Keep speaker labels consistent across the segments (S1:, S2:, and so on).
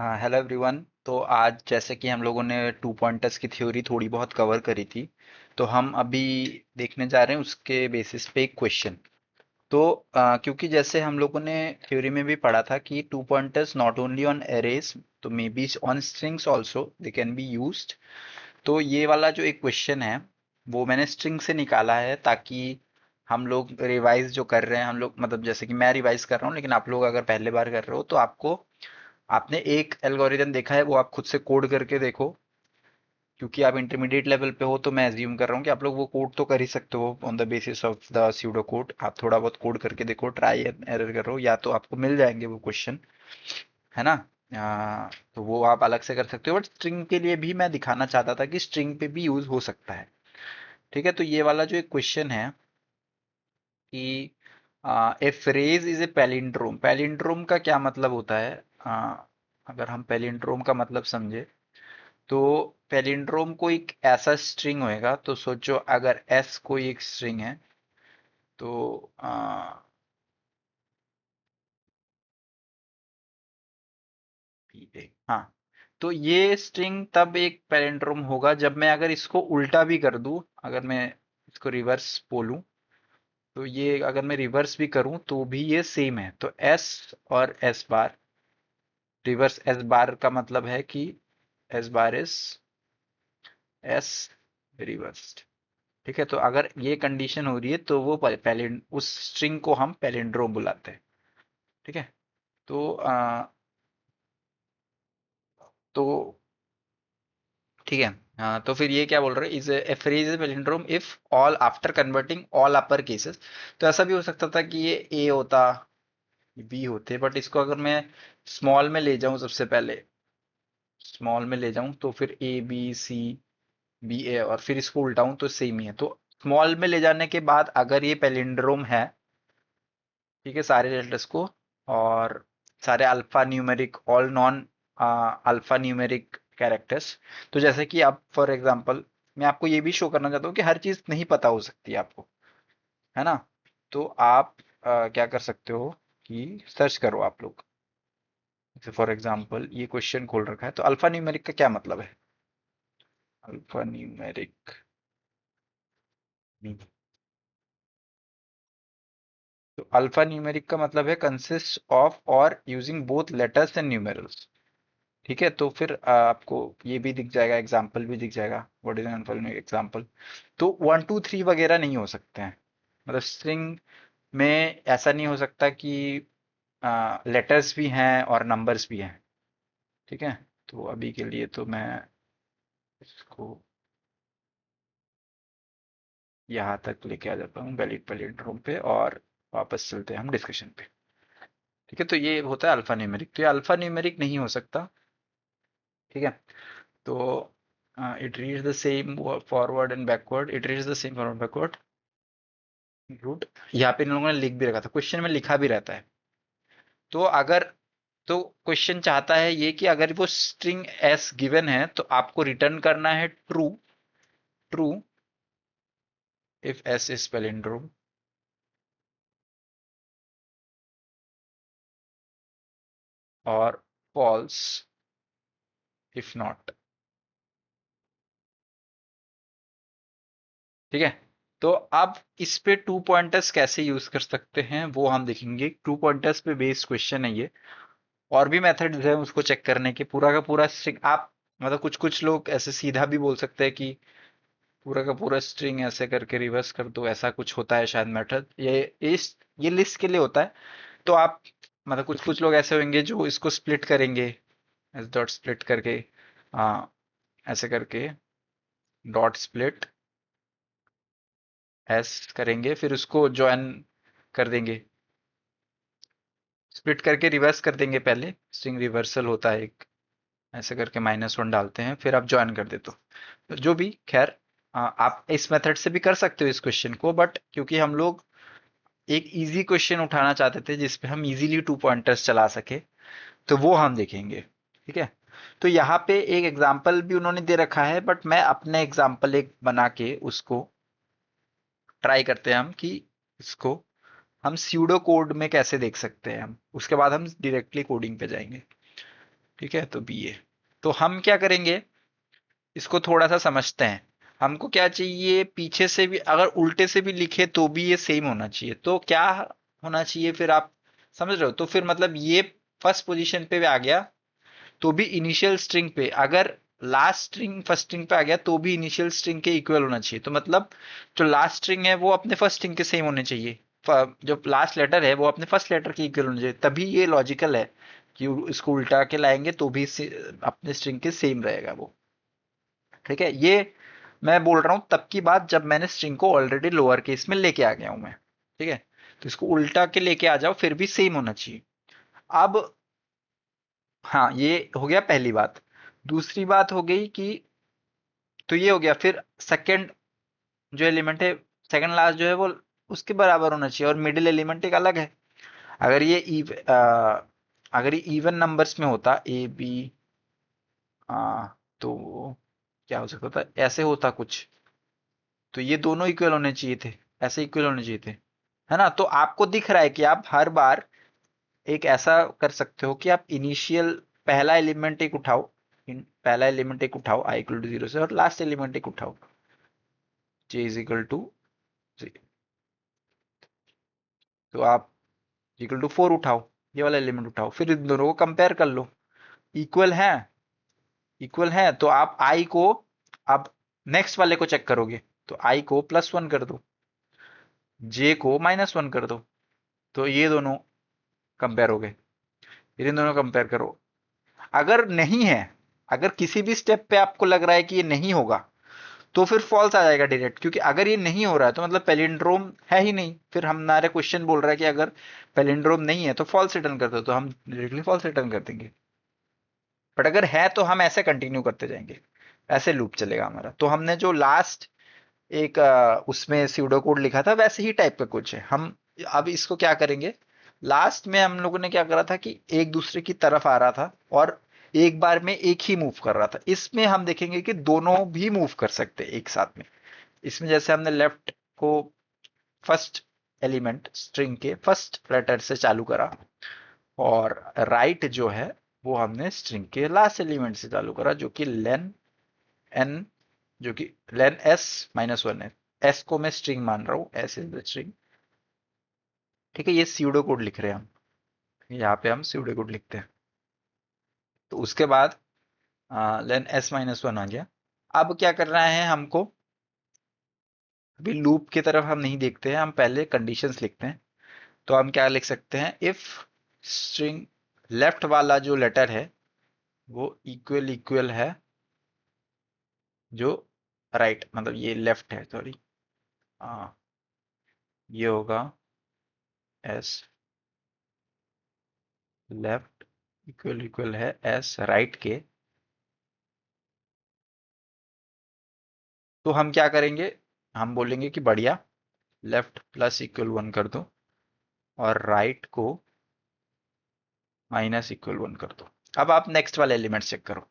S1: Hello everyone. तो आज जैसे कि हम लोगों ने टू पॉइंटर्स की थ्योरी थोड़ी बहुत कवर करी थी, तो हम अभी देखने जा रहे हैं उसके बेसिस पे एक क्वेश्चन। तो क्योंकि जैसे हम लोगों ने थ्योरी में भी पढ़ा था कि two pointers not only on arrays, तो may be on strings also they can be used. तो ये वाला जो एक क्वेश्चन है वो मैंने स्ट्रिंग से निकाला है, ताकि हम लोग रिवाइज जो कर रहे हैं, हम लोग मतलब जैसे कि मैं रिवाइज कर रहा हूँ, लेकिन आप लोग अगर पहले बार कर रहे हो तो आपको, आपने एक एल्गोरिदम देखा है वो आप खुद से कोड करके देखो। क्योंकि आप इंटरमीडिएट लेवल पे हो तो मैं एज्यूम कर रहा हूँ कि आप लोग वो कोड तो कर ही सकते हो on the basis of the pseudo code. आप थोड़ा बहुत कोड करके देखो, ट्राई एंड एरर करो, या तो आपको मिल जाएंगे वो क्वेश्चन, है ना। तो वो आप अलग से कर सकते हो, बट स्ट्रिंग के लिए भी मैं दिखाना चाहता था कि स्ट्रिंग पे भी यूज हो सकता है। ठीक है, तो ये वाला जो एक क्वेश्चन है कि ए phrase is a palindrome. Palindrome का क्या मतलब होता है? अगर हम पैलिंड्रोम का मतलब समझे, तो पैलिंड्रोम कोई एक ऐसा स्ट्रिंग होएगा, तो सोचो अगर एस कोई एक स्ट्रिंग है, तो हाँ, तो ये स्ट्रिंग तब एक पैलिंड्रोम होगा जब मैं अगर इसको उल्टा भी कर दूं, अगर मैं इसको रिवर्स बोलूं, तो ये अगर मैं रिवर्स भी करूं तो भी ये सेम है। तो एस और S bar, reverse S bar का मतलब है कि S bar is S reversed. ठीक है, तो अगर ये कंडीशन हो रही है तो वो पैलिंड उस स्ट्रिंग को हम पैलिंड्रोम बुलाते हैं। ठीक है, तो तो ठीक है। तो फिर ये क्या बोल रहे हैं, is a phrase is palindrome if all after converting all upper cases. तो ऐसा भी हो सकता था कि ये ए होता, बी होते, बट इसको अगर मैं स्मॉल में ले जाऊं, सबसे पहले स्मॉल में ले जाऊं, तो फिर ए बी सी बी ए, और फिर इसको उल्टाऊं तो सेम ही है। तो स्मॉल में ले जाने के बाद अगर ये पैलिंड्रोम है, ठीक है, सारे लेटर्स को, और सारे alpha numeric, all non alpha numeric characters. तो जैसे कि आप फॉर एग्जांपल, मैं आपको ये भी शो करना चाहता हूँ कि हर चीज नहीं पता हो सकती है आपको, है ना। तो आप क्या कर सकते हो कि सर्च करो आप लोग। जैसे फॉर एग्जांपल ये क्वेश्चन खोल रखा है, तो अल्फा न्यूमेरिक का क्या मतलब है? अल्फा न्यूमेरिक, तो अल्फा न्यूमेरिक का मतलब है कंसिस्ट ऑफ और using both letters and numerals. ठीक है, तो फिर आपको ये भी दिख जाएगा, एग्जाम्पल भी दिख जाएगा, व्हाट इज एन एग्जाम्पल। तो वन टू थ्री वगैरह नहीं हो सकते हैं, मतलब स्ट्रिंग में ऐसा नहीं हो सकता कि लेटर्स भी हैं और नंबर्स भी हैं। ठीक है, तो अभी के लिए तो मैं इसको यहाँ तक लेके आ जाता हूँ, वैलिड वैलिड रूम पे, और वापस चलते हैं हम डिस्कशन पे। ठीक है, तो ये होता है अल्फा न्यूमेरिक, तो ये अल्फा न्यूमेरिक नहीं हो सकता। ठीक है, तो it reads the same forward and backward, it reads the same forward backward root. यहाँ पे इन लोगों ने लिख भी रखा था, क्वेश्चन में लिखा भी रहता है। तो अगर, तो क्वेश्चन चाहता है ये कि अगर वो स्ट्रिंग एस गिवन है तो आपको रिटर्न करना है true, true if S is palindrome, और फॉल्स इफ नॉट। ठीक है, तो अब इस पे टू पॉइंटर्स कैसे यूज कर सकते हैं वो हम देखेंगे। टू पॉइंटर्स पे बेस्ड क्वेश्चन है ये, और भी मेथड्स है उसको चेक करने के। पूरा का पूरा स्ट्रिंग आप, मतलब कुछ कुछ लोग ऐसे सीधा भी बोल सकते हैं कि पूरा का पूरा स्ट्रिंग ऐसे करके रिवर्स कर दो, ऐसा कुछ होता है शायद मेथड। ये लिस्ट के लिए होता है। तो आप, मतलब कुछ कुछ लोग ऐसे होंगे जो इसको स्प्लिट करेंगे, एस डॉट स्प्लिट करके, हाँ, ऐसे करके डॉट स्प्लिट एस करेंगे, फिर उसको ज्वाइन कर देंगे, स्प्लिट करके रिवर्स कर देंगे। पहले स्ट्रिंग रिवर्सल होता है एक, ऐसे करके -1 डालते हैं, फिर आप ज्वाइन कर देते हो। तो जो भी खैर, आप इस मेथड से भी कर सकते हो इस क्वेश्चन को, बट क्योंकि हम लोग एक इजी क्वेश्चन उठाना चाहते थे जिसपे हम इजीली टू पॉइंटर्स चला सके, तो वो हम देखेंगे। ठीक है, तो यहाँ पे एक एग्जाम्पल भी उन्होंने दे रखा है, बट मैं अपने एग्जाम्पल एक बना के उसको ट्राई करते हैं हम कि इसको हम स्यूडो कोड में कैसे देख सकते हैं हम, उसके बाद हम डायरेक्टली कोडिंग पे जाएंगे। ठीक है, तो बी ए। तो हम क्या करेंगे, इसको थोड़ा सा समझते हैं। हमको क्या चाहिए, पीछे से भी अगर उल्टे से भी लिखे तो भी ये सेम होना चाहिए। तो क्या होना चाहिए फिर, आप समझ रहे हो? तो फिर मतलब ये फर्स्ट पोजीशन पे भी आ गया तो भी इनिशियल स्ट्रिंग पे, अगर लास्ट स्ट्रिंग फर्स्ट स्ट्रिंग पे आ गया तो भी इनिशियल स्ट्रिंग के इक्वल होना चाहिए। तो मतलब जो लास्ट स्ट्रिंग है वो अपने फर्स्ट स्ट्रिंग के सेम होने चाहिए, जो लास्ट लेटर है वो अपने फर्स्ट लेटर के इक्वल होने चाहिए, तभी ये लॉजिकल है कि इसको उल्टा के लाएंगे तो भी अपने स्ट्रिंग के सेम रहेगा वो। ठीक है, ये मैं बोल रहा हूं तब की बात जब मैंने स्ट्रिंग को ऑलरेडी लोअर केस में लेके आ गया हूं मैं। ठीक है, तो इसको उल्टा के लेके आ जाओ फिर भी सेम होना चाहिए। अब हाँ, ये हो गया पहली बात। दूसरी बात हो गई कि, तो ये हो गया, फिर सेकंड जो एलिमेंट है, सेकंड लास्ट जो है वो उसके बराबर होना चाहिए, और मिडिल एलिमेंट एक अलग है। अगर ये अगर ये इवन नंबर्स में होता ए बी, तो क्या हो सकता था, ऐसे होता कुछ, तो ये दोनों इक्वल होने चाहिए थे, ऐसे इक्वल होने चाहिए थे, है ना? तो आपको दिख रहा है कि आप हर बार एक ऐसा कर सकते हो कि आप इनिशियल पहला एलिमेंट एक उठाओ, पहला एलिमेंट एक उठाओ आई इक्वल टू जीरो से, और लास्ट एलिमेंट एक उठाओ जे इज इक्वल टू, तो आप इक्वल टू 4 उठाओ, ये वाला एलिमेंट उठाओ, फिर इन दोनों को कंपेयर कर लो। इक्वल है, इक्वल है तो आप आई को, अब नेक्स्ट वाले को चेक करोगे तो आई को +1 कर दो, जे को -1 कर दो, तो ये दोनों कंपेयर हो गए। फिर इन दोनों कंपेयर करो। अगर नहीं है, अगर किसी भी स्टेप पे आपको लग रहा है कि ये नहीं होगा, तो फिर फॉल्स आ जाएगा डायरेक्ट, क्योंकि अगर ये नहीं हो रहा है तो मतलब पैलिंड्रोम है ही नहीं। फिर हमारे क्वेश्चन बोल रहा है कि अगर पैलिंड्रोम नहीं है तो फॉल्स रिटर्न कर दो, तो हम डायरेक्टली फॉल्स रिटर्न कर देंगे। बट अगर है तो हम ऐसे कंटिन्यू करते जाएंगे, ऐसे लूप चलेगा हमारा। तो हमने जो लास्ट एक उसमें स्यूडो कोड लिखा था वैसे ही टाइप का कुछ है। हम अब इसको क्या करेंगे, लास्ट में हम लोगों ने क्या करा था कि एक दूसरे की तरफ आ रहा था और एक बार में एक ही मूव कर रहा था। इसमें हम देखेंगे कि दोनों भी मूव कर सकते हैं एक साथ में। इसमें जैसे हमने लेफ्ट को फर्स्ट एलिमेंट स्ट्रिंग के फर्स्ट लेटर से चालू करा, और राइट जो है वो हमने स्ट्रिंग के लास्ट एलिमेंट से चालू करा, जो कि लेन एन, जो कि लेन s-1 है। s को मैं स्ट्रिंग मान रहा हूं, s इज द स्ट्रिंग। ठीक है, ये स्यूडो कोड लिख रहे हैं हम, यहाँ पे हम स्यूडो कोड लिखते हैं। तो उसके बाद लेन s-1 आ गया। अब क्या करना है हमको, अभी लूप की तरफ हम नहीं देखते हैं, हम पहले कंडीशंस लिखते हैं। तो हम क्या लिख सकते हैं, इफ स्ट्रिंग लेफ्ट वाला जो लेटर है वो इक्वल इक्वल है जो राइट, मतलब ये लेफ्ट है, सॉरी, ये होगा s लेफ्ट इक्वल इक्वल है s राइट के। तो हम क्या करेंगे, हम बोलेंगे कि बढ़िया, लेफ्ट +1 कर दो और राइट को -1 कर दो। अब आप नेक्स्ट वाले एलिमेंट चेक करो,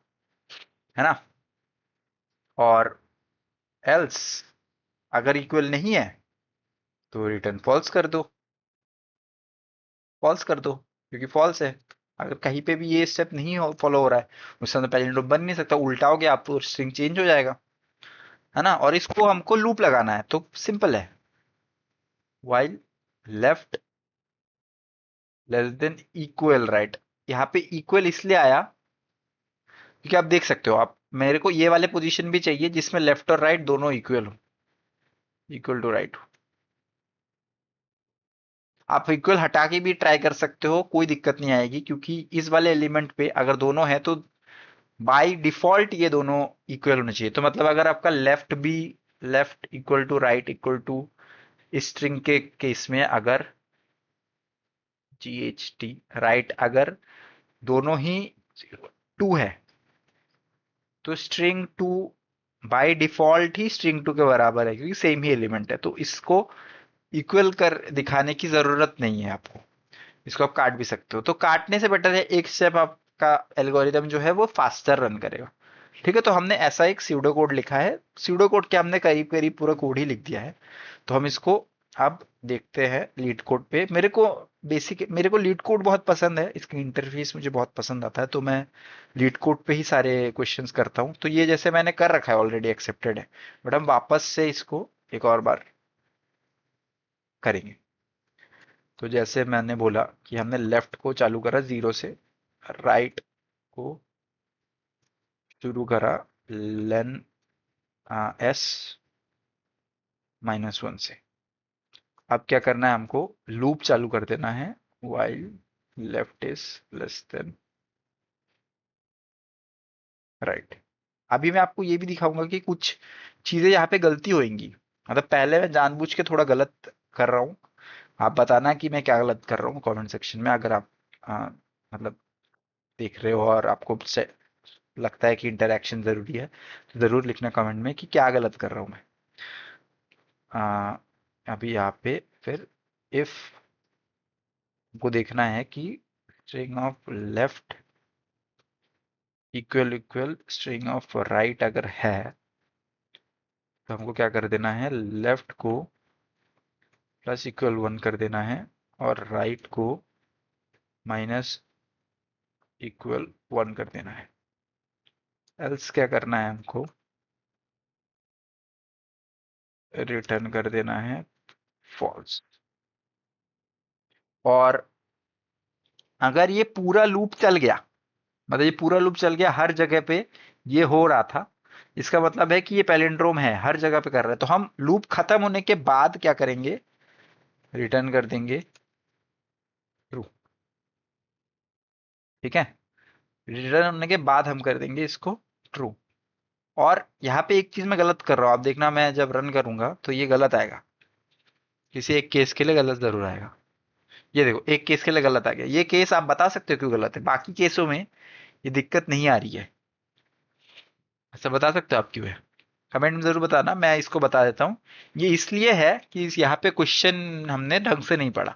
S1: है ना? और एल्स अगर इक्वल नहीं है तो रिटर्न फॉल्स कर दो, फॉल्स कर दो, क्योंकि फॉल्स है। अगर कहीं पे भी ये स्टेप नहीं हो फॉलो हो रहा है, उस समय पैलिंड्रोम बन नहीं सकता, उल्टा हो गया आप तो स्ट्रिंग चेंज हो जाएगा, है ना? और इसको हमको लूप लगाना है तो सिंपल है, while left less than equal right. यहाँ पे इक्वल इसलिए आया क्योंकि आप देख सकते हो, आप मेरे को ये वाले पोजीशन भी चाहिए जिसमें लेफ्ट और राइट दोनों इक्वल हो, इक्वल टू राइट हो। आप इक्वल हटा के भी ट्राई कर सकते हो, कोई दिक्कत नहीं आएगी, क्योंकि इस वाले एलिमेंट पे अगर दोनों है तो बाय डिफॉल्ट ये दोनों इक्वल होने चाहिए। तो मतलब अगर आपका लेफ्ट भी, left equal to right equal to, string के केस में अगर GHT राइट अगर दोनों ही 2 है, तो string 2 by default he string 2 के बराबर है, क्योंकि सेम ही एलिमेंट है। तो इसको इक्वल कर दिखाने की जरूरत नहीं है आपको, इसको आप काट भी सकते हो। तो काटने से बेटर है एक स्टेप आपका एल्गोरिदम जो है वो फास्टर रन करेगा। ठीक है, तो हमने ऐसा एक स्यूडो कोड लिखा है, स्यूडो कोड के हमने करीब करीब पूरा कोड ही लिख दिया है। तो हम इसको अब देखते हैं लीड कोड पे। मेरे को बेसिक, मेरे को लीड कोड बहुत पसंद है, इसका इंटरफेस मुझे बहुत पसंद आता है, तो मैं लीड कोड पे ही सारे क्वेश्चंस करता हूँ। तो ये जैसे मैंने कर रखा है ऑलरेडी, एक्सेप्टेड है, बट हम वापस से इसको एक और बार करेंगे। तो जैसे मैंने बोला कि हमने लेफ्ट को चालू करा 0 से, राइट को शुरू करा लेन एस -1 से। अब क्या करना है, हमको लूप चालू कर देना है, while left is less than right. अभी मैं आपको ये भी दिखाऊंगा कि कुछ चीजें यहाँ पे गलती होंगी, मतलब पहले मैं जानबूझ के थोड़ा गलत कर रहा हूँ। आप बताना कि मैं क्या गलत कर रहा हूँ कमेंट सेक्शन में, अगर आप मतलब देख रहे हो और आपको लगता है कि इंटरेक्शन जरूरी है, तो जरूर लिखना कमेंट में कि क्या गलत कर रहा हूँ मैं। अभी यहाँ पे फिर इफ को देखना है कि string of left equal equal string of right अगर है, तो हमको क्या कर देना है, लेफ्ट को प्लस इक्वल 1 कर देना है और राइट को माइनस इक्वल 1 कर देना है। एल्स क्या करना है, हमको रिटर्न कर देना है फॉल्स। और अगर ये पूरा लूप चल गया, मतलब ये पूरा लूप चल गया, हर जगह पे ये हो रहा था, इसका मतलब है कि ये पैलिंड्रोम है, हर जगह पे कर रहा है, तो हम लूप खत्म होने के बाद क्या करेंगे, रिटर्न कर देंगे ट्रू। ठीक है, रिटर्न होने के बाद हम कर देंगे इसको ट्रू। और यहाँ पे एक चीज मैं गलत कर रहा हूँ, आप देखना मैं जब रन करूंगा तो ये गलत आएगा, किसी एक केस के लिए गलत जरूर आएगा। ये देखो, एक केस के लिए गलत आ गया, ये केस आप बता सकते हो क्यों गलत है, बाकी केसों में ये दिक्कत नहीं आ रही है। ऐसा बता सकते हो आप क्यों है, कमेंट में जरूर बताना, मैं इसको बता देता हूँ। ये इसलिए है कि यहाँ पे क्वेश्चन हमने ढंग से नहीं पढ़ा।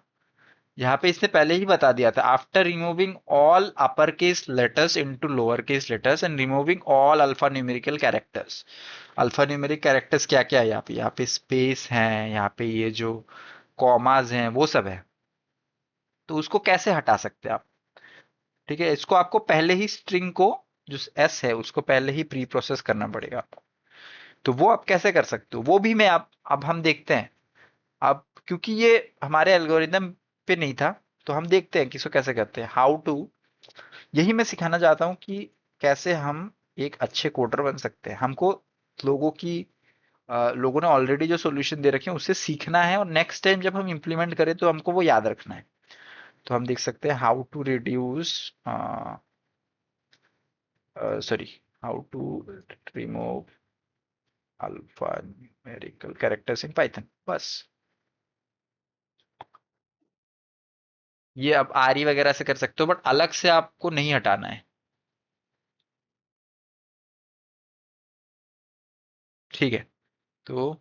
S1: यहाँ पे इसने पहले ही बता दिया था, after removing all upper case letters into lower case letters and removing all alpha numerical characters. Alpha numeric characters क्या क्या है यहाँ पे, स्पेस है, यहाँ पे ये जो कॉमाज हैं वो सब है, तो उसको कैसे हटा सकते हैं आप। ठीक है, इसको आपको पहले ही स्ट्रिंग को, जो एस है उसको पहले ही प्री प्रोसेस करना पड़ेगा आपको। तो वो आप कैसे कर सकते हो, वो भी मैं आप अब हम देखते हैं। अब क्योंकि ये हमारे एल्गोरिदम पे नहीं था, तो हम देखते हैं कि इसको कैसे करते हैं, हाउ टू। यही मैं सिखाना चाहता हूँ कि कैसे हम एक अच्छे कोडर बन सकते हैं। हमको लोगों की लोगों ने ऑलरेडी जो सॉल्यूशन दे रखे हैं उससे सीखना है, और नेक्स्ट टाइम जब हम इम्प्लीमेंट करें तो हमको वो याद रखना है। तो हम देख सकते हैं how to reduce, sorry, how to remove alpha numerical characters in Python, बस। ये आप आरी वगैरह से कर सकते हो, बट अलग से आपको नहीं हटाना है। ठीक है, तो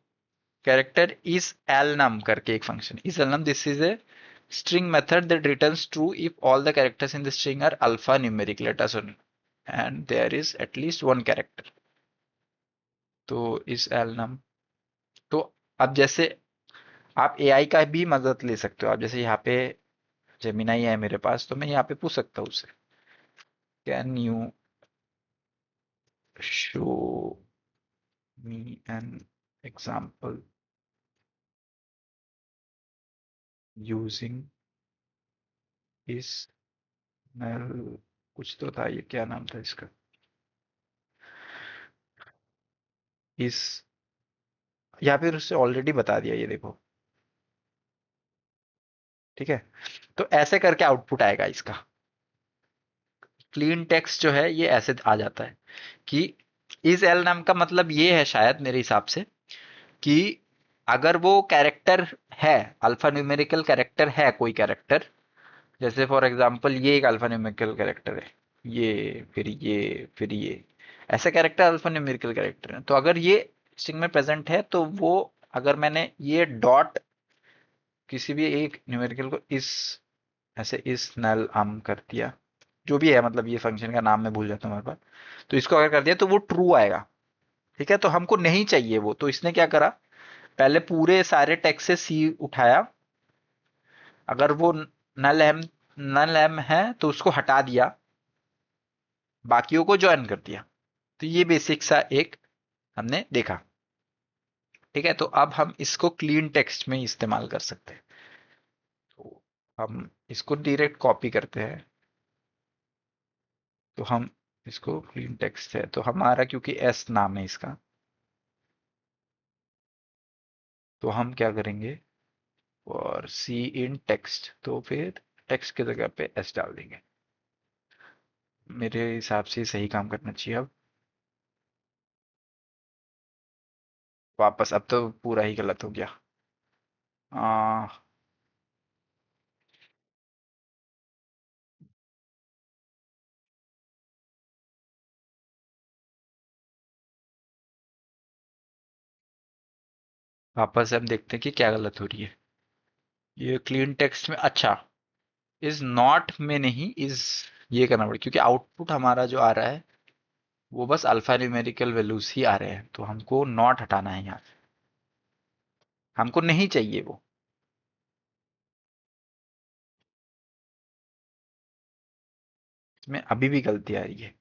S1: कैरेक्टर इज एल नम करके एक function, is alnum, this is a string method that returns true if all the characters in the string are alphanumeric letters only and there is at least one character। तो इस L नम, तो अब जैसे आप AI का भी मदद ले सकते हो, आप जैसे यहाँ पे जेमिनाई है मेरे पास, तो मैं यहाँ पे पूछ सकता हूँ उससे, can you show me an example using इस नल, कुछ तो था, ये क्या नाम था इसका, इस, या फिर उससे ऑलरेडी बता दिया, ये देखो। ठीक है, तो ऐसे करके आउटपुट आएगा इसका, क्लीन टेक्स्ट जो है ये ऐसे आ जाता है कि इस एल नाम का मतलब ये है शायद मेरे हिसाब से, कि अगर वो कैरेक्टर है, अल्फा न्यूमेरिकल कैरेक्टर है कोई कैरेक्टर, जैसे फॉर एग्जांपल ये एक अल्फा न्यूमेरिकल कैरेक्टर है, ये फिर ये ऐसे कैरेक्टर अल्फा न्यूमेरिकल कैरेक्टर है, तो अगर ये स्ट्रिंग में प्रेजेंट है तो वो, अगर मैंने ये डॉट किसी भी एक न्यूमेरिकल को इस, ऐसे इस नल आम कर दिया, जो भी है, मतलब ये फंक्शन का नाम मैं भूल जाता हूँ हर बार, तो इसको अगर कर दिया तो वो ट्रू आएगा। ठीक है, तो हमको नहीं चाहिए वो, तो इसने क्या करा, पहले पूरे सारे टेक्स्ट से सी उठाया, अगर वो नल एम, नल एम है तो उसको हटा दिया, बाकियों को ज्वाइन कर दिया। तो ये बेसिक सा एक हमने देखा। ठीक है, तो अब हम इसको क्लीन टेक्स्ट में इस्तेमाल कर सकते हैं। तो हम इसको डायरेक्ट कॉपी करते हैं। तो हम इसको क्लीन टेक्स्ट है तो हमारा, क्योंकि एस नाम है इसका, तो हम क्या करेंगे, और सी इन टेक्स्ट, तो फिर टेक्स्ट की जगह पे एस डाल देंगे। मेरे हिसाब से सही काम करना चाहिए अब। वापस, अब तो पूरा ही गलत हो गया। आ, वापस हम देखते हैं कि क्या गलत हो रही है। ये क्लीन टेक्स्ट में, अच्छा, इज नॉट में नहीं, इज ये करना पड़ेगा, क्योंकि आउटपुट हमारा जो आ रहा है वो बस अल्फा न्यूमेरिकल वैल्यूज ही आ रहे हैं, तो हमको नॉट हटाना है यहाँ से। हमको नहीं चाहिए वो। इसमें अभी भी गलती आ रही है।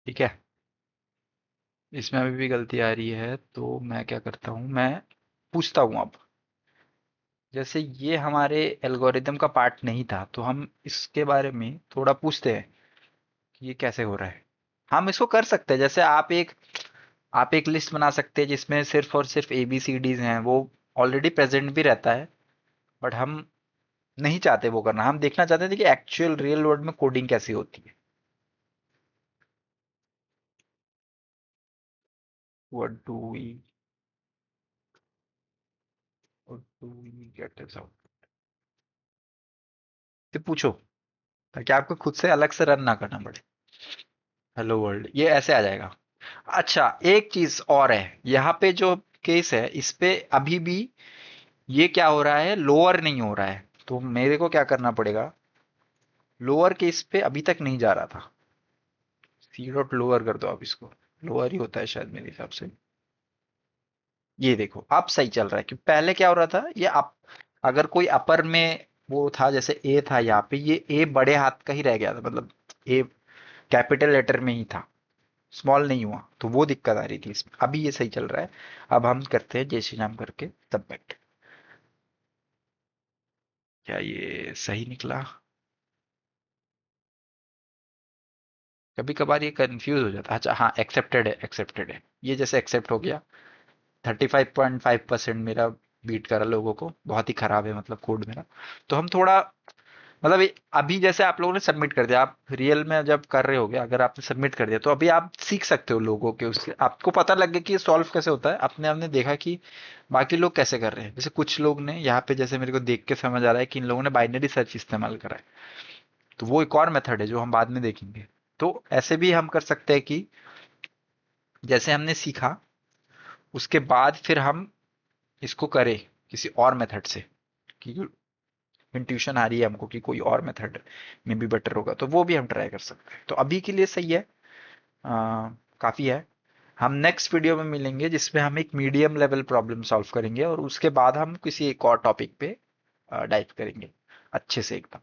S1: ठीक है, इसमें अभी भी गलती आ रही है, तो मैं क्या करता हूँ, मैं पूछता हूँ अब। जैसे ये हमारे एल्गोरिदम का पार्ट नहीं था, तो हम इसके बारे में थोड़ा पूछते हैं कि ये कैसे हो रहा है। हम इसको कर सकते हैं, जैसे आप एक लिस्ट बना सकते हैं जिसमें सिर्फ और सिर्फ ए बी सी डीज हैं, वो ऑलरेडी प्रेजेंट भी रहता है। बट हम नहीं चाहते वो करना, हम देखना चाहते थे कि एक्चुअल रियल वर्ल्ड में कोडिंग कैसी होती है। What do we what do we get is out, तो पूछो, ताकि आपको खुद से अलग से रन ना करना पड़े। हेलो वर्ल्ड, ये ऐसे आ जाएगा। अच्छा, एक चीज और है यहाँ पे, जो केस है इस पे अभी भी ये क्या हो रहा है, लोअर नहीं हो रहा है। तो मेरे को क्या करना पड़ेगा, लोअर केस पे अभी तक नहीं जा रहा था। सी डॉट लोअर कर दो आप इसको। लोअर ही होता है शायद मेरे हिसाब से। ये देखो अब सही चल रहा है, क्योंकि पहले क्या हो रहा था, ये अप, अगर कोई अपर में वो था, जैसे ए था यहाँ पे, ये ए बड़े हाथ का ही रह गया था, मतलब ए कैपिटल लेटर में ही था, स्मॉल नहीं हुआ, तो वो दिक्कत आ रही थी इसमें। अभी ये सही चल रहा है। अब हम करते हैं जय श्री राम करके सबमिट। क्या ये सही निकला? कभी कभार ये कंफ्यूज हो जाता है। अच्छा हाँ, एक्सेप्टेड है, एक्सेप्टेड है, ये जैसे एक्सेप्ट हो गया। 35.5% मेरा बीट करा लोगों को, बहुत ही खराब है मतलब कोड मेरा। तो हम थोड़ा, मतलब अभी जैसे आप लोगों ने सबमिट कर दिया, आप रियल में जब कर रहे होगे, अगर आपने सबमिट कर दिया तो अभी आप सीख सकते हो लोगों के, उससे आपको पता लग गया कि ये सॉल्व कैसे होता है। अपने आपने देखा कि बाकी लोग कैसे कर रहे हैं। जैसे कुछ लोग ने यहाँ पे, जैसे मेरे को देख के समझ आ रहा है कि इन लोगों ने बाइनरी सर्च इस्तेमाल करा है। तो वो एक और मेथड है जो हम बाद में देखेंगे। तो ऐसे भी हम कर सकते हैं कि जैसे हमने सीखा, उसके बाद फिर हम इसको करें किसी और मेथड से, कि इंट्यूशन आ रही है हमको कि कोई और मेथड में भी बेटर होगा, तो वो भी हम ट्राई कर सकते हैं। तो अभी के लिए सही है, काफ़ी है। हम नेक्स्ट वीडियो में मिलेंगे जिसमें हम एक मीडियम लेवल प्रॉब्लम सॉल्व करेंगे, और उसके बाद हम किसी एक और टॉपिक पे डाइव करेंगे अच्छे से एकदम।